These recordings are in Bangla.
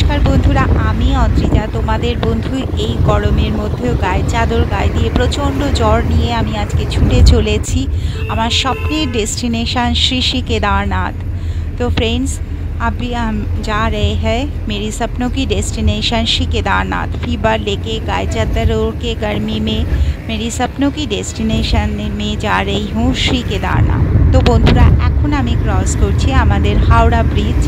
নমস্কার বন্ধুরা, আমি অদ্রিজা, তোমাদের বন্ধু। এই গরমের মধ্যেও গায়ে চাদর গায়ে দিয়ে প্রচণ্ড জ্বর নিয়ে আমি আজকে ছুটে চলেছি আমার স্বপ্নের डेस्टिनेशन श्री श्री केदारनाथ। तो फ्रेंड्स, अभी हम जा रहे हैं मेरी सपनों की डेस्टिनेशन श्री केदारनाथ। फीवर लेके गाय चादर ओढ़ के गर्मी में मेरी सपनों की डेस्टिनेशन में जा रही हूँ श्री केदारनाथ। तो বন্ধুরা, এখন আমি ক্রস করছি আমাদের হাওড়া ব্রিজ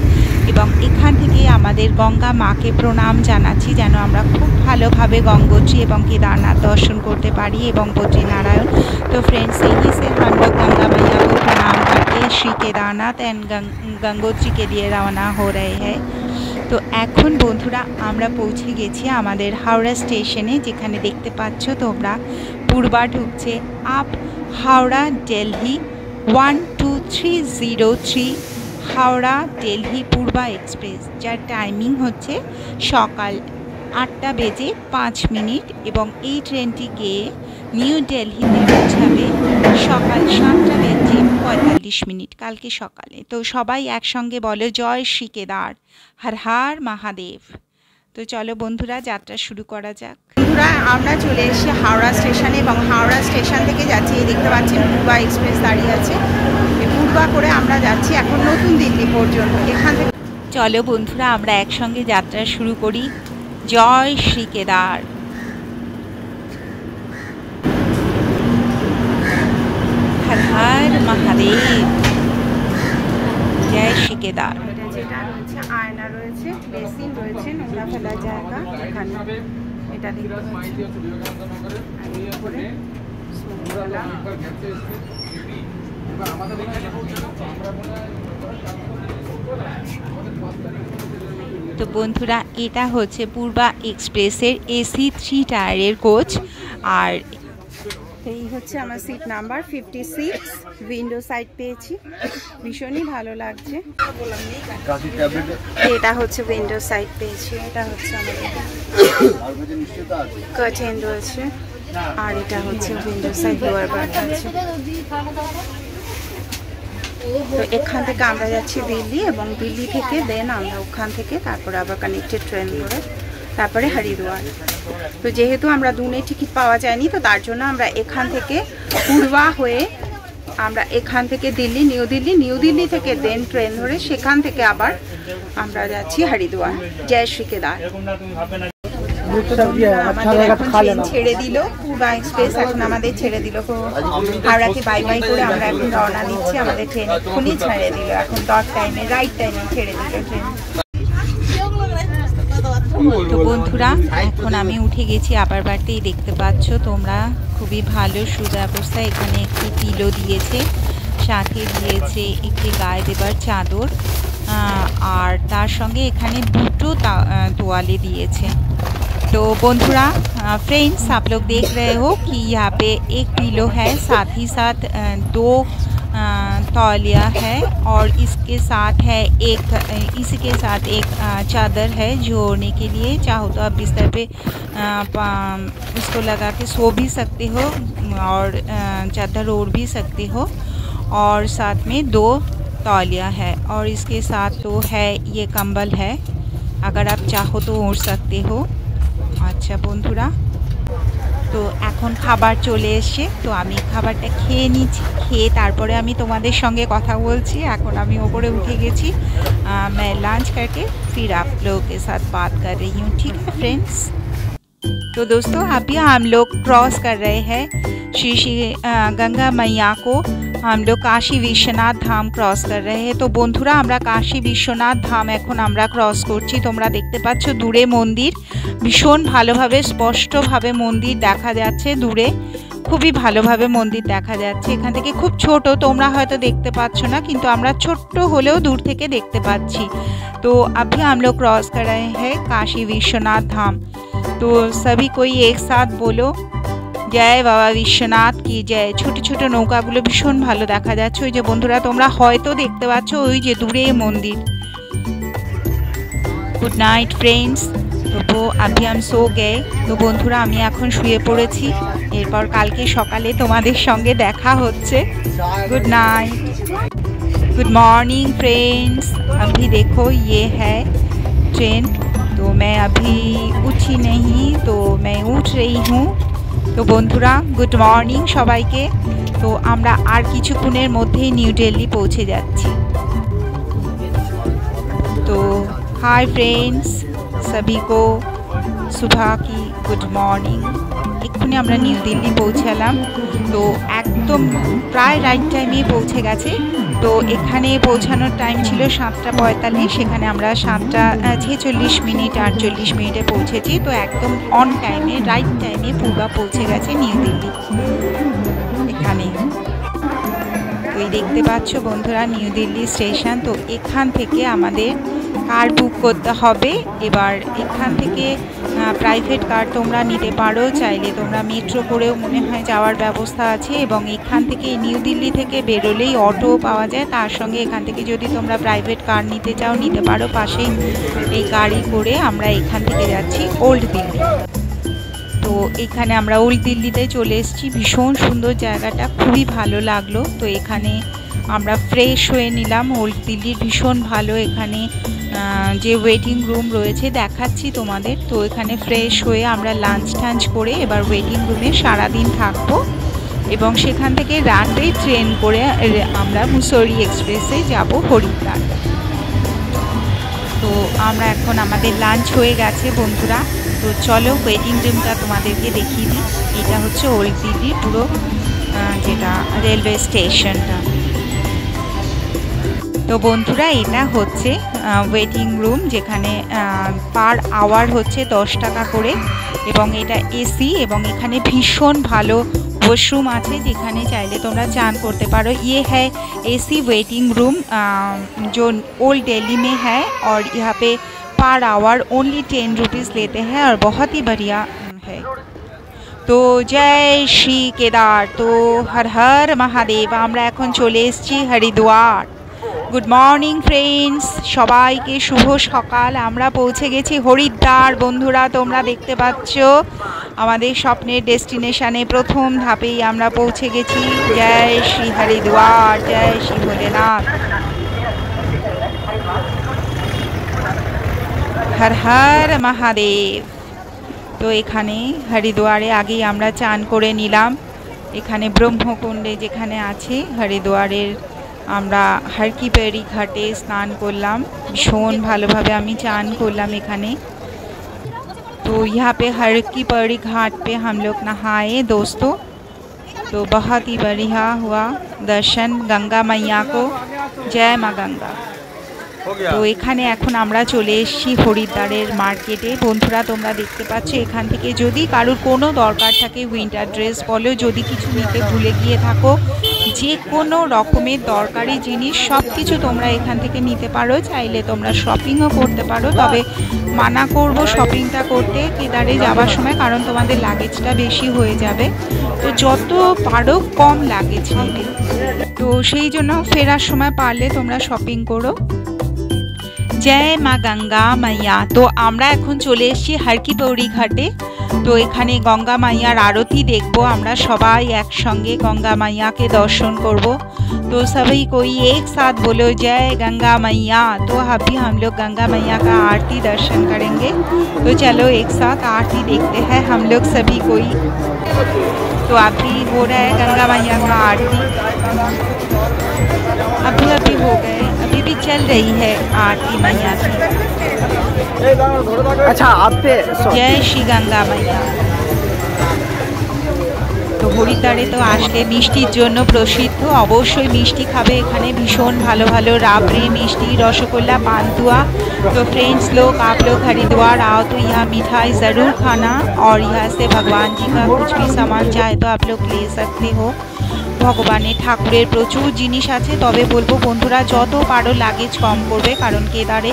এবং এখান থেকে আমাদের গঙ্গা মাকে প্রণাম জানাচ্ছি যেন আমরা খুব ভালোভাবে गंगोत्री এবং केदारनाथ दर्शन करते पारी এবং बद्रीनारायण। तो फ्रेंड्स, यहीं से हम लोग गंगा मैया को प्रणाम करके श्री केदारनाथ एंड गंगोत्री के लिए रवाना हो रहे हैं। तो এখন বন্ধুরা আমরা পৌঁছে গেছি আমাদের হাওড়া স্টেশনে, যেখানে দেখতে পাচ্ছ তোমরা পূর্বা ঢুকছে আপ হাওড়া দিল্লি 12303 হাওড়া দিল্লি পূর্বা এক্সপ্রেস, যার টাইমিং হচ্ছে সকাল 8টা বেজে 5 মিনিট এবং এই ট্রেনটি গিয়ে নিউ দিল্লিতে পৌঁছাবে সকাল 7টা বেজে 45 মিনিট কালকে সকালে। তো সবাই একসঙ্গে বলো জয় শ্রী কেদার, হর হর মহাদেব। তো চলো বন্ধুরা, যাত্রা শুরু করা যাক। বন্ধুরা, আমরা চলে এসেছি হাওড়া স্টেশনে এবং হাওড়া স্টেশন থেকে যাচ্ছি, দেখতে পাচ্ছেন পূর্বা এক্সপ্রেস দাঁড়িয়ে আছে। পূর্বা করে আমরা যাচ্ছি এখন নতুন দিল্লি পর্যন্ত। এখান থেকে চলো বন্ধুরা আমরা একসঙ্গে যাত্রা শুরু করি। জয় শ্রী কেদার, হর হর মহাদেব, জয় শ্রী কেদার। যেটা রয়েছে আয়না রয়েছে, বেসিন রয়েছে, নোংরা ফেলার জায়গা এখানে, এটা দেখতে পাচ্ছি। তো বন্ধুরা, এটা হচ্ছে পূর্বা এক্সপ্রেসের এসি 3 টায়ারের কোচ। আর এই হচ্ছে আমার সিট নাম্বার 56, উইন্ডো সাইড পেয়েছি, ভীষণই ভালো লাগছে। এটা হচ্ছে উইন্ডো সাইড পেয়েছি, এটা হচ্ছে আমাদের কার্টেন রয়েছে, আর এটা হচ্ছে উইন্ডো সাইড লোয়ার বার্থ আছে। তো এখান থেকে আমরা যাচ্ছি দিল্লি এবং দিল্লি থেকে দেন আমরা ওখান থেকে তারপরে আবার কানেক্টেড ট্রেন করে তারপরে হরিদ্বার। তো যেহেতু আমরা দুনে টিকিট পাওয়া যায়নি, তো তার জন্য আমরা এখান থেকে পূর্বা হয়ে আমরা এখান থেকে দিল্লি, নিউ দিল্লি থেকে দেন ট্রেন ধরে সেখান থেকে আবার আমরা যাচ্ছি হরিদ্বার। জয় শ্রী কেদার। ছেড়ে দিল পূর্বা এক্সপ্রেস, এখন আমাদের ছেড়ে দিল হাওড়াকে বাই বাই করে আমরা এখন রওনা দিচ্ছি। আমাদের ট্রেন এক্ষুনি ছেড়ে দিল, এখন ডট টাইমে রাইট টাইমে ছেড়ে দিল ট্রেন। তো বন্ধুরা, এখন আমি উঠে গেছি আবার বাড়তেই, দেখতে পাচ্ছ তোমরা খুবই ভালো সুব্যবস্থা। এখানে একটি পিলো দিয়েছে, সাথে দিয়েছে একটি গায়ে দেবার চাদর, আর তার সঙ্গে এখানে দুটো তোয়ালে दिए। तो बंधुरा फ्रेंड्स, आप लोग देख रहे हो कि यहाँ पे एक पिलो है, साथ ही साथ 2 तौलिया है और इसके साथ है इसके साथ एक चादर है जो ओढ़ने के लिए। चाहो तो आप बिस्तर पे उसको लगा के सो भी सकते हो और चादर ओढ़ भी सकते हो। और साथ में 2 तौलिया है और इसके साथ तो है ये कंबल है, अगर आप चाहो तो ओढ़ सकते हो। আচ্ছা বন্ধুরা, তো এখন খাবার চলে এসছে, তো আমি খাবারটা খেয়ে নিচ্ছি, খেয়ে তারপরে আমি তোমাদের সঙ্গে কথা বলছি। এখন আমি ওপরে उठे গেছি, मैं लंच करके फिर आप लोगों के साथ बात कर रही हूँ, ठीक है फ्रेंड्स। तो दोस्तों, अभी हम लोग क्रॉस कर रहे हैं श्री श्री गंगा मैया को, हम लोग काशी विश्वनाथ धाम क्रॉस कर रहे हैं। तो बंधुरा, আমরা काशी विश्वनाथ धाम এখন আমরা क्रॉस করছি। তোমরা দেখতে পাচ্ছ দূরে মন্দির, ভীষণ ভালোভাবে স্পষ্টভাবে মন্দির দেখা যাচ্ছে, দূরে খুবই ভালোভাবে মন্দির দেখা যাচ্ছে। এখান থেকে খুব ছোট, তোমরা হয়তো দেখতে পাচ্ছ না, কিন্তু আমরা ছোট্ট হলেও দূর থেকে দেখতে পাচ্ছি। तो अभी हम लोग क्रॉस कर रहे हैं काशी विश्वनाथ धाम। तो सभी कोई एक साथ बोलो জয় বাবা বিশ্বনাথ কি জয়। ছোট ছোট নৌকাগুলো ভীষণ ভালো দেখা যাচ্ছে। ওই যে বন্ধুরা, তোমরা হয়তো দেখতে পাচ্ছ ওই যে দূরে মন্দির। Good night friends. তো अभी हम सो गए। তো বন্ধুরা, আমি এখন শুয়ে পড়েছি, এরপর কালকে সকালে তোমাদের সঙ্গে দেখা হচ্ছে। Good night, good morning friends. अभी देखो ये है ट्रेन तो मैं अभी उठी नहीं, तो मैं उठ रही हूँ। तो বন্ধুরা গুড মর্নিং সবাইকে। তো আমরা আর কিছুক্ষণের মধ্যেই নিউ দিল্লি পৌঁছে যাচ্ছি। तो हाय फ्रेंड्स, सभी को सुबह की गुड मॉर्निंग। এক্ষুনি আমরা নিউ দিল্লি পৌঁছালাম। তো একদম প্রায় রাইট টাইমে পৌঁছে গেছে। তো এখানে পৌঁছানোর টাইম ছিল 7:45, সেখানে আমরা 7:46 48 মিনিটে পৌঁছেছি। তো একদম অন টাইমে রাইট টাইমে পূর্বা পৌঁছে গেছে নিউ দিল্লি এখানে। তো এই দেখতে পাচ্ছ বন্ধুরা নিউ দিল্লি স্টেশন। তো এখান থেকে আমাদের কার বুক করতে হবে। এবার এখান থেকে প্রাইভেট কার তোমরা নিতে পারো, চাইলে তোমরা মেট্রো করেও মনে হয় যাওয়ার ব্যবস্থা আছে। এবং এখান থেকে নিউ দিল্লি থেকে বেরোলেই অটো পাওয়া যায়, তার সঙ্গে এখান থেকে যদি তোমরা প্রাইভেট কার নিতে চাও নিতে পারো। পাশেই এই গাড়ি করে আমরা এখান থেকে যাচ্ছি ওল্ড দিল্লি। তো এখানে আমরা ওল্ড দিল্লিতে চলে এসেছি। ভীষণ সুন্দর জায়গাটা, খুবই ভালো লাগলো। তো এখানে আমরা ফ্রেশ হয়ে নিলাম। ওল্ড দিল্লির ভীষণ ভালো এখানে যে ওয়েটিং রুম রয়েছে দেখাচ্ছি তোমাদের। তো এখানে ফ্রেশ হয়ে আমরা লাঞ্চ টাঞ্চ করে এবার ওয়েটিং রুমে সারাদিন থাকবো এবং সেখান থেকে রাতে ট্রেন করে আমরা মুসৌরি এক্সপ্রেসে যাব হরিদ্বার। তো আমরা এখন আমাদের লাঞ্চ হয়ে গেছে বন্ধুরা। তো চলো ওয়েটিং রুমটা তোমাদেরকে দেখিয়ে দিই। এটা হচ্ছে ওল্ড দিল্লির পুরো যেটা রেলওয়ে স্টেশনটা। তো বন্ধুরা এটা হচ্ছে ওয়েটিং রুম, যেখানে পার আওয়ার হচ্ছে 10 টাকা করে এবং এটা এসি এবং এখানে ভীষণ ভালো वॉशरूम আছে যেখানে চাইলে তোমরা চান করতে পারো। ये है एसी वेटिंग रूम जो ओल्ड दिल्ली में है और यहाँ पे पर आवर ओनली 10 रुपीज़ लेते हैं और बहुत ही बढ़िया है। तो जय श्री केदार। तो हर हर महादेव। আমরা এখন চলে এসেছি হরিদ্বার। গুড মর্নিং ফ্রেন্ডস, সবাইকে শুভ সকাল। আমরা পৌঁছে গেছি হরিদ্বার বন্ধুরা। তোমরা দেখতে পাচ্ছ আমাদের স্বপ্নের ডেস্টিনেশনে প্রথম ধাপেই আমরা পৌঁছে গেছি। জয় শ্রী হরিদ্বার, জয় শ্রী ভোলেনাথ, হর হর মহাদেব। তো এখানে হরিদ্বারে আগেই আমরা চান করে নিলাম। এখানে ব্রহ্মকুণ্ডে যেখানে আছে হরিদ্বারের আমরা हर की पैड़ी घाटे स्नान করলাম। ভীষণ ভালোভাবে আমি চান করলাম এখানে। तो यहाँ पे हर की पैड़ी घाट पे हम लोग नहाए दोस्तों। तो बहुत ही बढ़िया हुआ दर्शन गंगा मैया को। जय माँ गंगा। তো এখানে এখন আমরা চলে এসেছি হরিদ্বারের মার্কেটে বন্ধুরা। তোমরা দেখতে পাচ্ছ এখান থেকে যদি কারোর কোনো দরকার থাকে, উইন্টার ড্রেস বলো, যদি কিছু নিতে ভুলে গিয়ে থাকো, যে কোনো রকমের দরকারি জিনিস সব কিছু তোমরা এখান থেকে নিতে পারো। চাইলে তোমরা শপিংও করতে পারো, তবে মানা করব শপিংটা করতে কেদারে যাওয়ার সময়, কারণ তোমাদের লাগেজটা বেশি হয়ে যাবে। তো যত পারো কম লাগেজ নেবে। তো সেই জন্য ফেরার সময় পারলে তোমরা শপিং করো। জয় মা গঙ্গা মাইয়া। তো আমরা এখন চলে এসেছি हर की पैड़ी ঘাটে। তো এখানে গঙ্গা মাইয়ার আরতি দেখব আমরা সবাই একসঙ্গে, গঙ্গা মাইয়াকে দর্শন করব। तो सभी कोई एक साथ बोलो जय गंगा मैया। तो अभी हम लोग गंगा मैया का आरती दर्शन करेंगे। तो चलो एक साथ आरती देखते हैं हम लोग सभी कोई। तो अभी हो रहा है गंगा मैया का आरती, अभी अभी हो गए, अभी भी चल रही है आरती मैया की। अच्छा आपके जय श्री गंगा मैया। তো হরিদ্বারে তো আসলে মিষ্টির জন্য প্রসিদ্ধ, অবশ্যই মিষ্টি খাবে। এখানে ভীষণ ভালো ভালো রাবড়ি মিষ্টি, রসগোল্লা, पानतुआ। तो फ्रेंड्स लोग आप लोग हरिद्वार आओ तो यहाँ मिठाई ज़रूर खाना और यहाँ से भगवान जी का कुछ भी सामान चाहे तो आप लोग ले सकते हो। ভগবানের ঠাকুরের প্রচুর জিনিস আছে, তবে বলবো বন্ধুরা যত পারো লাগেজ কম করবে, কারণ কেদারে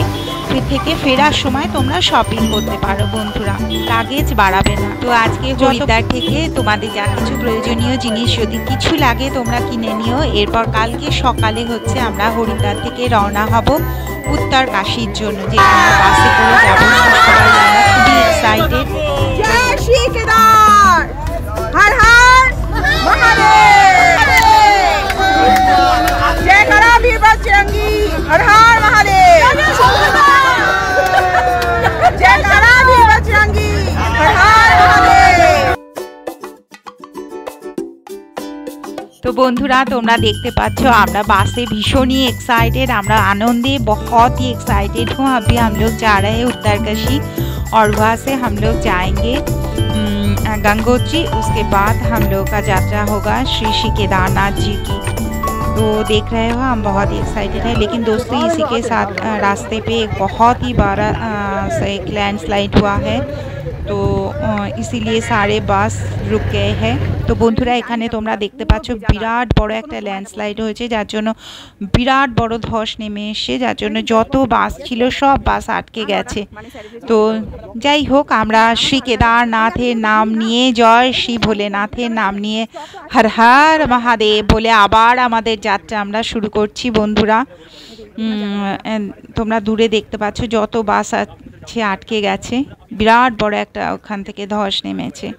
থেকে ফেরার সময় তোমরা শপিং করতে পারো বন্ধুরা, লাগেজ বাড়াবে না। তো আজকে হরিদ্বার থেকে তোমাদের যা কিছু প্রয়োজনীয় জিনিস যদি কিছু লাগে তোমরা কিনে নিও। এরপর কালকে সকালে হচ্ছে আমরা হরিদ্বার থেকে রওনা হব উত্তর কাশীর জন্য, যেখানে আমরা বাসে করে যাবো। সবাই আমরা খুবই এক্সাইটেড। জয় শ্রী কেদার, হর হর মহাদেব, जय करा भी बजरंगी, हर हर महादेव, जय বন্ধুরা তোমরা দেখতে पाচ্ছ আমরা বাসে ভীষণই एक्साइटेड, আমরা आनंदे बहुत ही एक्साइटेड हूँ। अभी हम लोग जा रहे हैं उत्तरकाशी और वहाँ से हम लोग जाएंगे गंगोत्री। उसके बाद हम लोग का यात्रा होगा श्री केदारनाथ जी की। तो देख रहे हो हम बहुत ही एक्साइटेड है। लेकिन दोस्तों इसी के साथ रास्ते पे एक बहुत ही बड़ा एक लैंडस्लाइड हुआ है, तो इसीलिए सारे बस रुक गए हैं। तो বন্ধুরা এখানে তোমরা দেখতে পাচ্ছ বিরাট বড় একটা ল্যান্ডস্লাইড হয়েছে, যার জন্য বিরাট বড় ধস নেমে এসে, যার জন্য যত বাস ছিল সব বাস আটকে গেছে। তো যাই হোক আমরা শ্রী কেদারনাথের নাম নিয়ে, জয় শ্রী ভোলেনাথের নাম নিয়ে হর হর মহাদেব বলে আবার আমাদের যাত্রা আমরা শুরু করছি বন্ধুরা। তোমরা দূরে দেখতে পাচ্ছ যত বাস আছে আটকে গেছে, বিরাট বড় একটা ওখান থেকে ধস নেমেছে।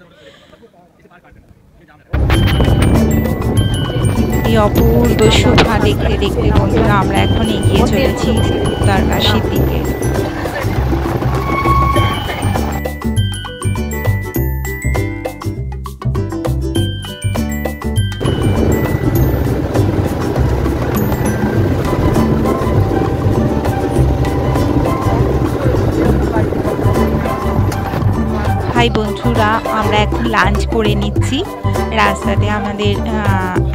এই অপূর্ব শোভা দেখতে দেখতে বন্ধুরা আমরা এখন এগিয়ে চলেছি উত্তরকাশীর দিকে। হাই বন্ধুরা, আমরা এখন লাঞ্চ করে নিচ্ছি। রাস্তাতে আমাদের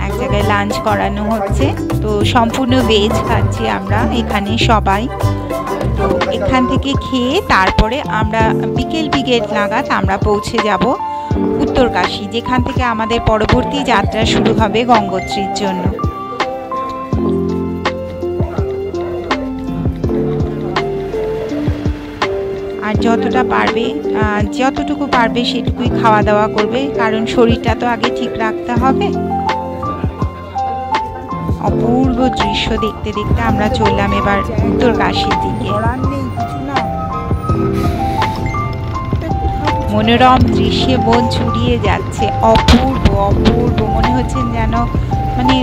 এক জায়গায় লাঞ্চ করানো হচ্ছে, তো সম্পূর্ণ ভেজ খাচ্ছি আমরা এখানে সবাই। তো এখান থেকে খেয়ে তারপরে আমরা বিকেল নাগাদ আমরা পৌঁছে যাব উত্তরকাশী, যেখান থেকে আমাদের পরবর্তী যাত্রা শুরু হবে গঙ্গোত্রীর জন্য। আর যতটুকু পারবে সেটুকুই খাওয়া দাওয়া করবে, কারণ শরীরটা তো আগে ঠিক রাখতে হবে। অপূর্ব দৃশ্য দেখতে দেখতে আমরা চললাম এবার উত্তরকাশীর দিকে। মনোরম দৃশ্যে মন জুড়িয়ে যাচ্ছে, অপূর্ব অপূর্ব মনে হচ্ছে যেন মানে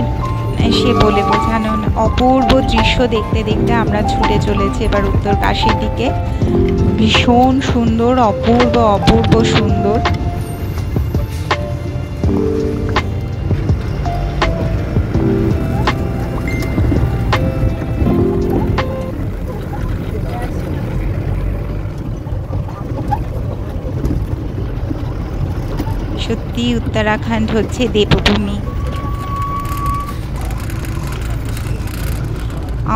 সে বলে বোঝানো না। অপূর্ব দৃশ্য দেখতে দেখতে আমরা ছুটে চলেছি এবার উত্তরকাশীর দিকে। ভীষণ সুন্দর, অপূর্ব অপূর্ব সুন্দর। সত্যি উত্তরাখণ্ড হচ্ছে দেবভূমি।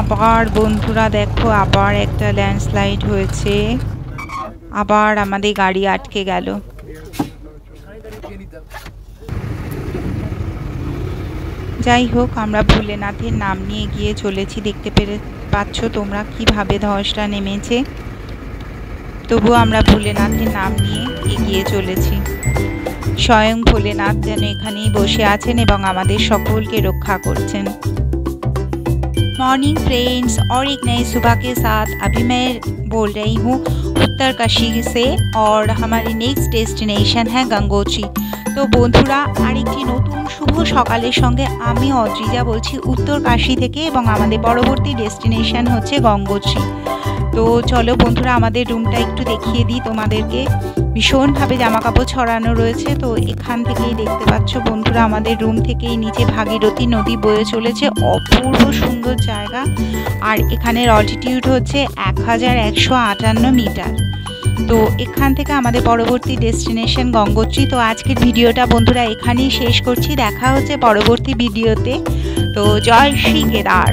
আবার বন্ধুরা দেখো আবার একটা ল্যান্ডস্লাইড হয়েছে, আবার আমাদের গাড়ি আটকে গেল। যাই হোক আমরা ভোলেনাথের নাম নিয়ে এগিয়ে চলেছি। দেখতে পাচ্ছ তোমরা কিভাবে ধসটা নেমেছে, তবুও আমরা ভোলেনাথের নাম নিয়ে এগিয়ে চলেছি। স্বয়ং ভোলেনাথ যেন এখানেই বসে আছেন এবং আমাদের সকলকে রক্ষা করছেন। मॉर्निंग फ्रेंड्स, और एक नई सुबह के साथ अभी मैं बोल रही हूँ उत्तरकाशी से और हमारी नेक्स्ट डेस्टिनेशन है गंगोत्री। तो বন্ধুরা আরেকটি নতুন শুভ সকালের সঙ্গে আমি অদ্রিজা বলছি উত্তরকাশী থেকে, এবং আমাদের পরবর্তী ডেস্টিনেশন হচ্ছে গঙ্গোত্রী। তো চলো বন্ধুরা আমাদের রুমটা একটু দেখিয়ে দিই তোমাদেরকে। ভীষণভাবে জামা কাপড় ছড়ানো রয়েছে। তো এখান থেকেই দেখতে পাচ্ছ বন্ধুরা আমাদের রুম থেকেই নিচে ভাগীরথী নদী বয়ে চলেছে, অপূর্ব সুন্দর জায়গা। আর এখানের অল্টিটিউড হচ্ছে 1158 মিটার। তো এখান থেকে আমাদের পরবর্তী ডেস্টিনেশন গঙ্গোত্রী। তো আজকের ভিডিওটা বন্ধুরা এখানেই শেষ করছি, দেখা হচ্ছে পরবর্তী ভিডিওতে। তো জয় শ্রী কেদার।